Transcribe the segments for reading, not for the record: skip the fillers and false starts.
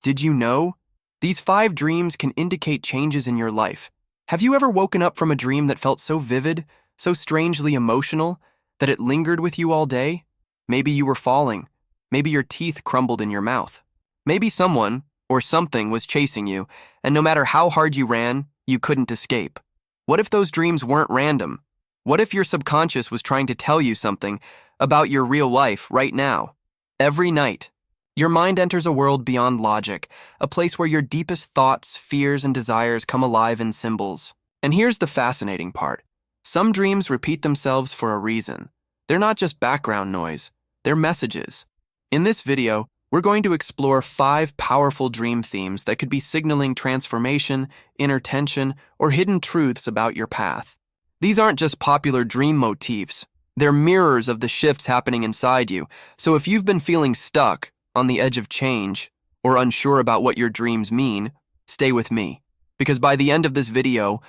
Did you know? These 5 dreams can indicate changes in your life. Have you ever woken up from a dream that felt so vivid, so strangely emotional, that it lingered with you all day? Maybe you were falling. Maybe your teeth crumbled in your mouth. Maybe someone, or something, was chasing you, and no matter how hard you ran, you couldn't escape. What if those dreams weren't random? What if your subconscious was trying to tell you something about your real life right now? Every night, your mind enters a world beyond logic, a place where your deepest thoughts, fears, and desires come alive in symbols. And here's the fascinating part. Some dreams repeat themselves for a reason. They're not just background noise, they're messages. In this video, we're going to explore 5 powerful dream themes that could be signaling transformation, inner tension, or hidden truths about your path. These aren't just popular dream motifs. They're mirrors of the shifts happening inside you. So if you've been feeling stuck, on the edge of change, or unsure about what your dreams mean, stay with me. Because by the end of this video,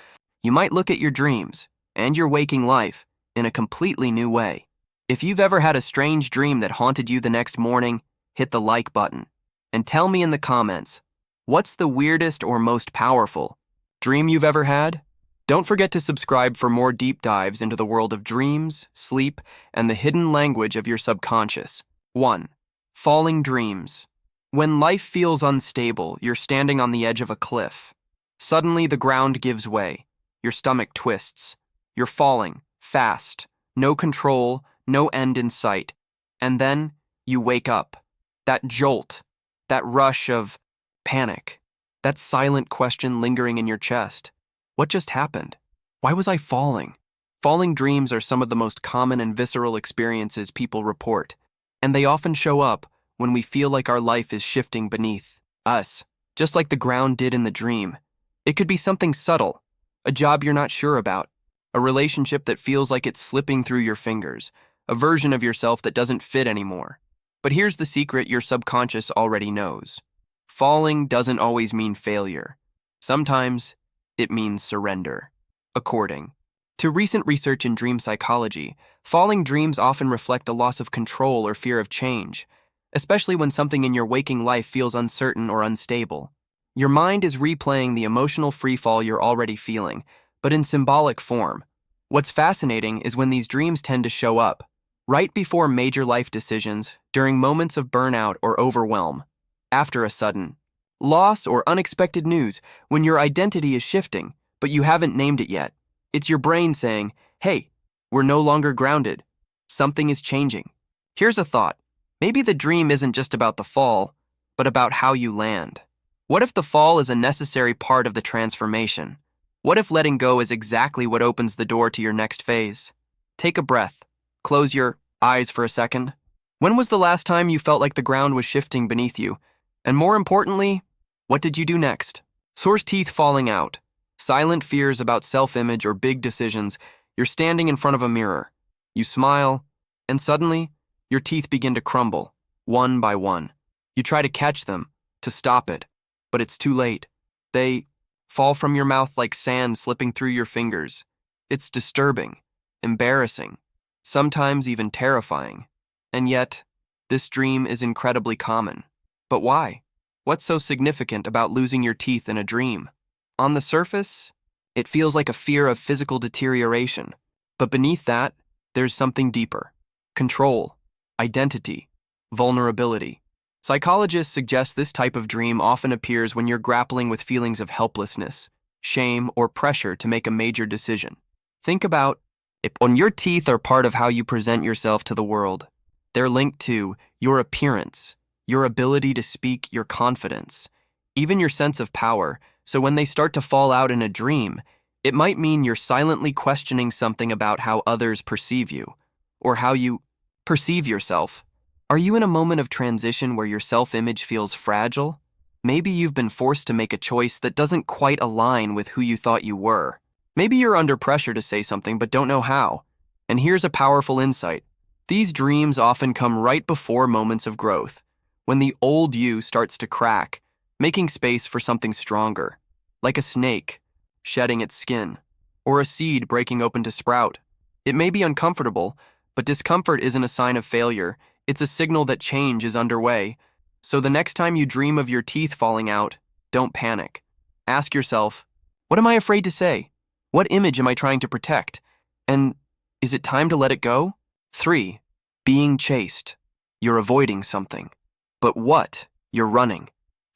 you might look at your dreams and your waking life in a completely new way. If you've ever had a strange dream that haunted you the next morning, hit the like button. And tell me in the comments, what's the weirdest or most powerful dream you've ever had? Don't forget to subscribe for more deep dives into the world of dreams, sleep, and the hidden language of your subconscious. 1. Falling dreams. When life feels unstable, you're standing on the edge of a cliff. Suddenly, the ground gives way. Your stomach twists. You're falling, fast, no control, no end in sight. And then, you wake up. That jolt, that rush of panic, that silent question lingering in your chest. What just happened? Why was I falling? Falling dreams are some of the most common and visceral experiences people report, and they often show up when we feel like our life is shifting beneath us, just like the ground did in the dream. It could be something subtle, a job you're not sure about, a relationship that feels like it's slipping through your fingers, a version of yourself that doesn't fit anymore. But here's the secret your subconscious already knows. Falling doesn't always mean failure. Sometimes it means surrender. According to recent research in dream psychology, falling dreams often reflect a loss of control or fear of change, especially when something in your waking life feels uncertain or unstable. Your mind is replaying the emotional freefall you're already feeling, but in symbolic form. What's fascinating is when these dreams tend to show up, right before major life decisions, during moments of burnout or overwhelm, after a sudden loss or unexpected news, when your identity is shifting, but you haven't named it yet. It's your brain saying, hey, we're no longer grounded. Something is changing. Here's a thought. Maybe the dream isn't just about the fall, but about how you land. What if the fall is a necessary part of the transformation? What if letting go is exactly what opens the door to your next phase? Take a breath. Close your eyes for a second. When was the last time you felt like the ground was shifting beneath you? And more importantly, what did you do next? Sore teeth falling out, silent fears about self-image or big decisions. You're standing in front of a mirror. You smile, and suddenly, your teeth begin to crumble, one by one. You try to catch them, to stop it, but it's too late. They fall from your mouth like sand slipping through your fingers. It's disturbing, embarrassing, sometimes even terrifying. And yet, this dream is incredibly common. But why? What's so significant about losing your teeth in a dream? On the surface, it feels like a fear of physical deterioration. But beneath that, there's something deeper. Control, identity, vulnerability. Psychologists suggest this type of dream often appears when you're grappling with feelings of helplessness, shame, or pressure to make a major decision. Think about it. When your teeth are part of how you present yourself to the world, they're linked to your appearance, your ability to speak, your confidence, even your sense of power. So when they start to fall out in a dream, it might mean you're silently questioning something about how others perceive you, or how you perceive yourself. Are you in a moment of transition where your self-image feels fragile? Maybe you've been forced to make a choice that doesn't quite align with who you thought you were. Maybe you're under pressure to say something but don't know how. And here's a powerful insight. These dreams often come right before moments of growth, when the old you starts to crack, making space for something stronger, like a snake shedding its skin, or a seed breaking open to sprout. It may be uncomfortable, but discomfort isn't a sign of failure. It's a signal that change is underway. So the next time you dream of your teeth falling out, don't panic. Ask yourself, what am I afraid to say? What image am I trying to protect? And is it time to let it go? 3. Being chased. You're avoiding something. But what? You're running.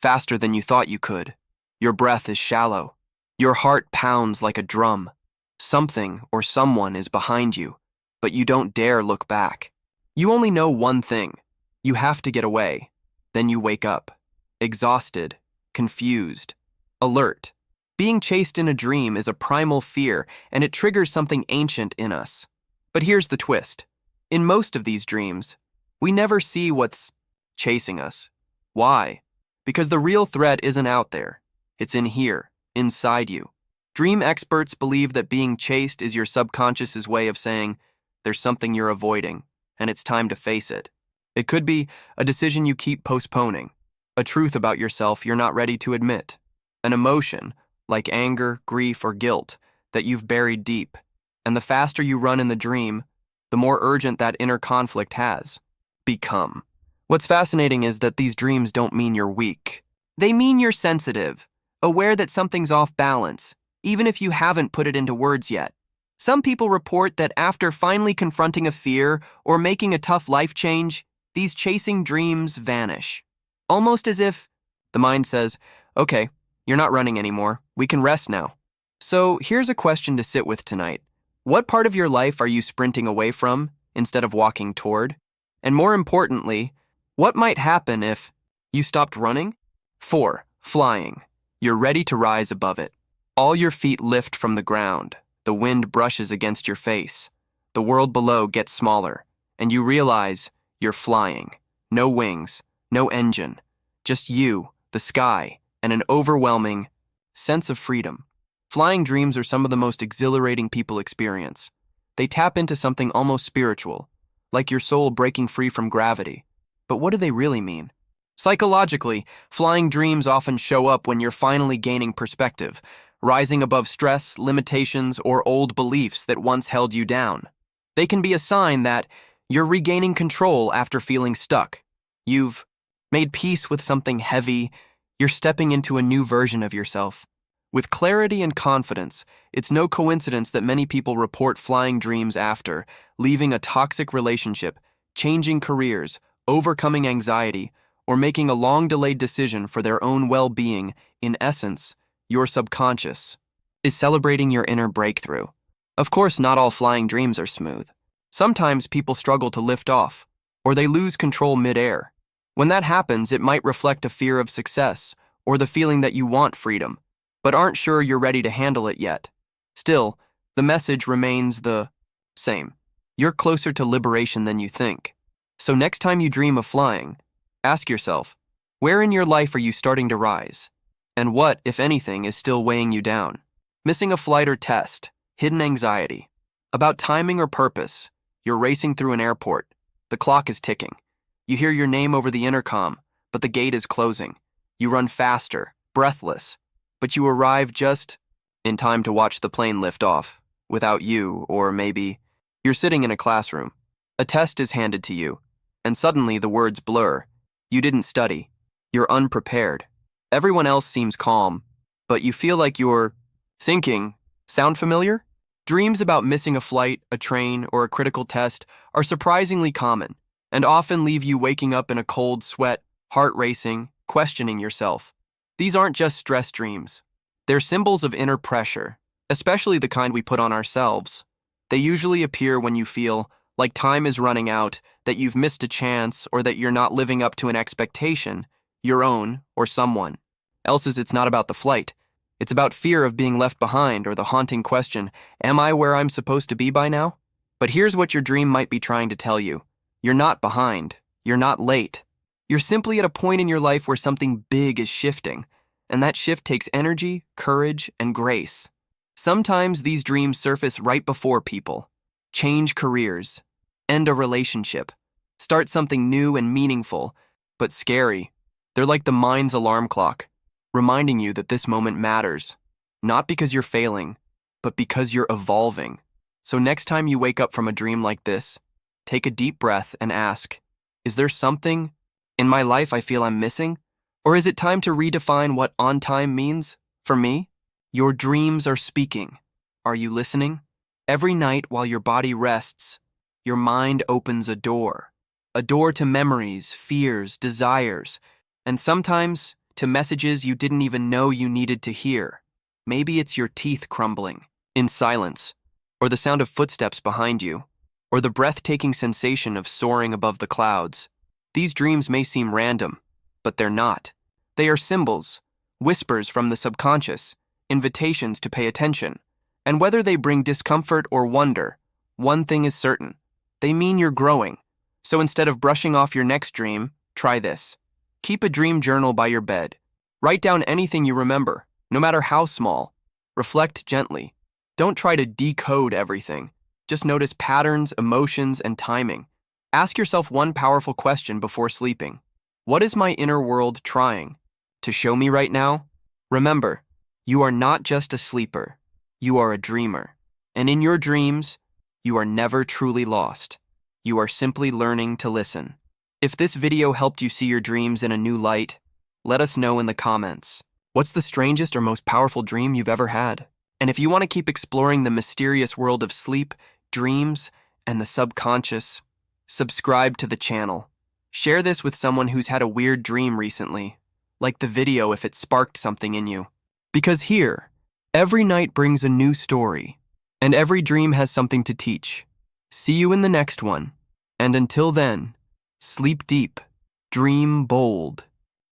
Faster than you thought you could. Your breath is shallow. Your heart pounds like a drum. Something or someone is behind you, but you don't dare look back. You only know one thing. You have to get away. Then you wake up. Exhausted, confused, alert. Being chased in a dream is a primal fear, and it triggers something ancient in us. But here's the twist. In most of these dreams, we never see what's chasing us. Why? Because the real threat isn't out there. It's in here, inside you. Dream experts believe that being chased is your subconscious's way of saying, there's something you're avoiding, and it's time to face it. It could be a decision you keep postponing, a truth about yourself you're not ready to admit, an emotion, like anger, grief, or guilt, that you've buried deep. And the faster you run in the dream, the more urgent that inner conflict has become. What's fascinating is that these dreams don't mean you're weak. They mean you're sensitive, aware that something's off balance, even if you haven't put it into words yet. Some people report that after finally confronting a fear or making a tough life change, these chasing dreams vanish. Almost as if the mind says, okay, you're not running anymore. We can rest now. So here's a question to sit with tonight. What part of your life are you sprinting away from instead of walking toward? And more importantly, what might happen if you stopped running? 4. Flying. You're ready to rise above it. All your feet lift from the ground. The wind brushes against your face. The world below gets smaller, and you realize you're flying. No wings, no engine. Just you, the sky, and an overwhelming sense of freedom. Flying dreams are some of the most exhilarating people experience. They tap into something almost spiritual, like your soul breaking free from gravity. But what do they really mean? Psychologically, flying dreams often show up when you're finally gaining perspective, rising above stress, limitations, or old beliefs that once held you down. They can be a sign that you're regaining control after feeling stuck. You've made peace with something heavy. You're stepping into a new version of yourself. With clarity and confidence, it's no coincidence that many people report flying dreams after leaving a toxic relationship, changing careers, overcoming anxiety, or making a long-delayed decision for their own well-being. In essence, your subconscious is celebrating your inner breakthrough. Of course, not all flying dreams are smooth. Sometimes people struggle to lift off, or they lose control mid-air. When that happens, it might reflect a fear of success, or the feeling that you want freedom, but aren't sure you're ready to handle it yet. Still, the message remains the same. You're closer to liberation than you think. So next time you dream of flying, ask yourself, where in your life are you starting to rise? And what, if anything, is still weighing you down? Missing a flight or test, hidden anxiety. About timing or purpose, you're racing through an airport. The clock is ticking. You hear your name over the intercom, but the gate is closing. You run faster, breathless, but you arrive just in time to watch the plane lift off, without you, or maybe you're sitting in a classroom. A test is handed to you, and suddenly the words blur. You didn't study. You're unprepared. Everyone else seems calm, but you feel like you're sinking. Sound familiar? Dreams about missing a flight, a train, or a critical test are surprisingly common, and often leave you waking up in a cold sweat, heart racing, questioning yourself. These aren't just stress dreams. They're symbols of inner pressure, especially the kind we put on ourselves. They usually appear when you feel like time is running out, that you've missed a chance, or that you're not living up to an expectation, your own or someone else's. It's not about the flight. It's about fear of being left behind, or the haunting question, am I where I'm supposed to be by now? But here's what your dream might be trying to tell you. You're not behind. You're not late. You're simply at a point in your life where something big is shifting, and that shift takes energy, courage, and grace. Sometimes these dreams surface right before people. Change careers, end a relationship, start something new and meaningful, but scary. They're like the mind's alarm clock, reminding you that this moment matters, not because you're failing, but because you're evolving. So next time you wake up from a dream like this, take a deep breath and ask, is there something In my life, I feel I'm missing? Or is it time to redefine what on time means? For me, your dreams are speaking. Are you listening? Every night while your body rests, your mind opens a door to memories, fears, desires, and sometimes to messages you didn't even know you needed to hear. Maybe it's your teeth crumbling in silence, or the sound of footsteps behind you, or the breathtaking sensation of soaring above the clouds. These dreams may seem random, but they're not. They are symbols, whispers from the subconscious, invitations to pay attention. And whether they bring discomfort or wonder, one thing is certain: they mean you're growing. So instead of brushing off your next dream, try this. Keep a dream journal by your bed. Write down anything you remember, no matter how small. Reflect gently. Don't try to decode everything. Just notice patterns, emotions, and timing. Ask yourself one powerful question before sleeping. What is my inner world trying to show me right now? Remember, you are not just a sleeper. You are a dreamer. And in your dreams, you are never truly lost. You are simply learning to listen. If this video helped you see your dreams in a new light, let us know in the comments. What's the strangest or most powerful dream you've ever had? And if you want to keep exploring the mysterious world of sleep, dreams, and the subconscious, subscribe to the channel. Share this with someone who's had a weird dream recently. Like the video if it sparked something in you. Because here, every night brings a new story, and every dream has something to teach. See you in the next one. And until then, sleep deep, dream bold.